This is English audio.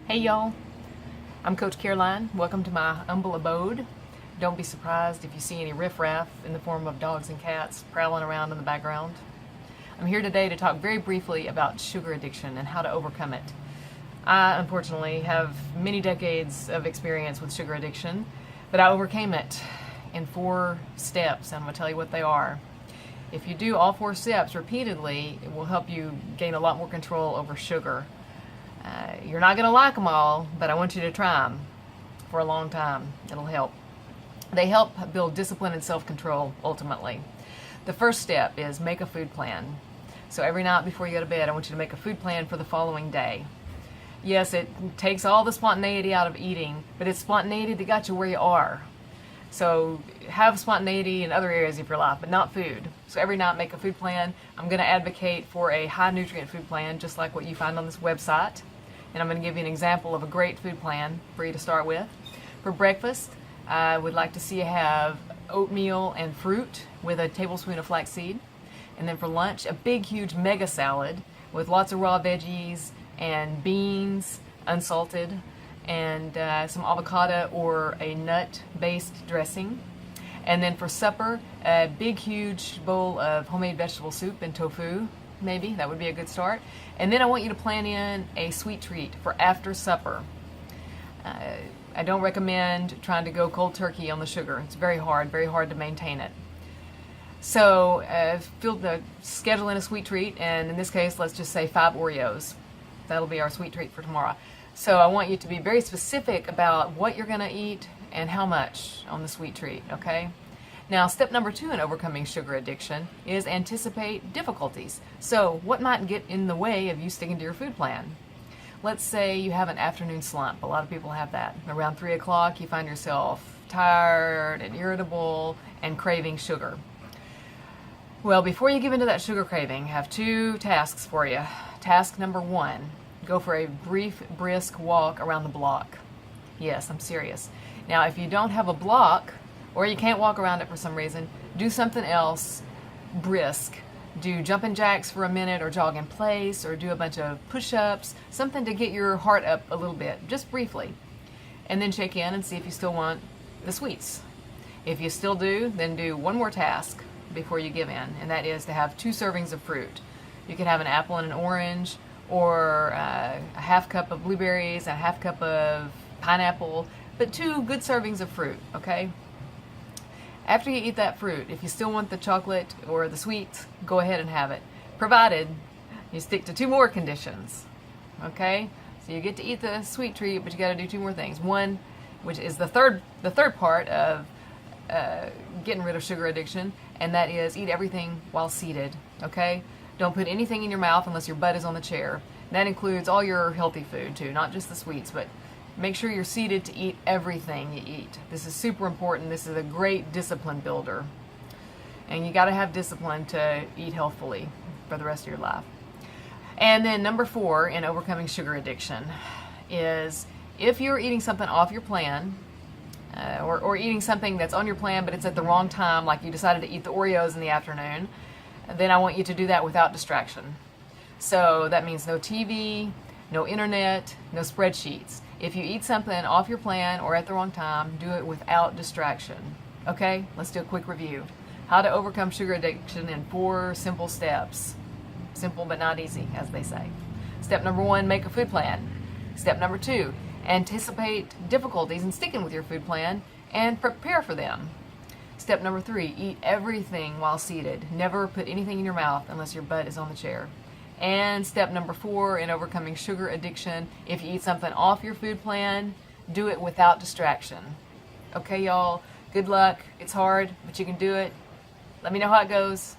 Hey y'all, I'm Coach Caroline. Welcome to my humble abode. Don't be surprised if you see any riffraff in the form of dogs and cats prowling around in the background. I'm here today to talk very briefly about sugar addiction and how to overcome it. I unfortunately have many decades of experience with sugar addiction, but I overcame it in 4 steps, and I'm going to tell you what they are. If you do all 4 steps repeatedly, it will help you gain a lot more control over sugar. You're not going to like them all, but I want you to try them for a long time. It'll help. They help build discipline and self-control, ultimately. The first step is make a food plan. So every night before you go to bed, I want you to make a food plan for the following day. Yes, it takes all the spontaneity out of eating, but it's spontaneity that got you where you are. So have spontaneity in other areas of your life, but not food. So every night make a food plan. I'm going to advocate for a high nutrient food plan, just like what you find on this website. And I'm going to give you an example of a great food plan for you to start with. For breakfast, I would like to see you have oatmeal and fruit with a tablespoon of flaxseed. And then for lunch, a big, huge mega salad with lots of raw veggies and beans, unsalted, and some avocado or a nut-based dressing. And then for supper, a big, huge bowl of homemade vegetable soup and tofu. Maybe that would be a good start. And then I want you to plan in a sweet treat for after supper. I don't recommend trying to go cold turkey on the sugar. It's very hard to maintain it. So schedule in a sweet treat, and in this case, let's just say 5 Oreos. That'll be our sweet treat for tomorrow. So I want you to be very specific about what you're going to eat and how much on the sweet treat, okay? Now, step number 2 in overcoming sugar addiction is anticipate difficulties. So what might get in the way of you sticking to your food plan? Let's say you have an afternoon slump. A lot of people have that. Around 3 o'clock, you find yourself tired and irritable and craving sugar. Well, before you give into that sugar craving, I have 2 tasks for you. Task number 1, go for a brief, brisk walk around the block. Yes, I'm serious. Now, if you don't have a block, or you can't walk around it for some reason, do something else brisk. Do jumping jacks for a minute, or jog in place, or do a bunch of push-ups, something to get your heart up a little bit, just briefly. And then check in and see if you still want the sweets. If you still do, then do one more task before you give in, and that is to have 2 servings of fruit. You can have an apple and an orange, or a half cup of blueberries and a half cup of pineapple, but 2 good servings of fruit, okay? After you eat that fruit, if you still want the chocolate or the sweets, go ahead and have it, provided you stick to 2 more conditions, okay? So you get to eat the sweet treat, but you got to do 2 more things. One, which is the third part of getting rid of sugar addiction, and that is eat everything while seated, okay? Don't put anything in your mouth unless your butt is on the chair. That includes all your healthy food too, not just the sweets, but make sure you're seated to eat everything you eat. This is super important. This is a great discipline builder. And you got to have discipline to eat healthfully for the rest of your life. And then number 4 in overcoming sugar addiction is if you're eating something off your plan, or eating something that's on your plan but it's at the wrong time, like you decided to eat the Oreos in the afternoon, then I want you to do that without distraction. So that means no TV, no internet, no spreadsheets. If you eat something off your plan or at the wrong time, do it without distraction. Okay, let's do a quick review. How to overcome sugar addiction in 4 simple steps. Simple but not easy, as they say. Step number 1, make a food plan. Step number 2, anticipate difficulties in sticking with your food plan and prepare for them. Step number 3, eat everything while seated. Never put anything in your mouth unless your butt is on the chair. And step number 4 in overcoming sugar addiction, if you eat something off your food plan, do it without distraction. Okay, y'all, good luck. It's hard, but you can do it. Let me know how it goes.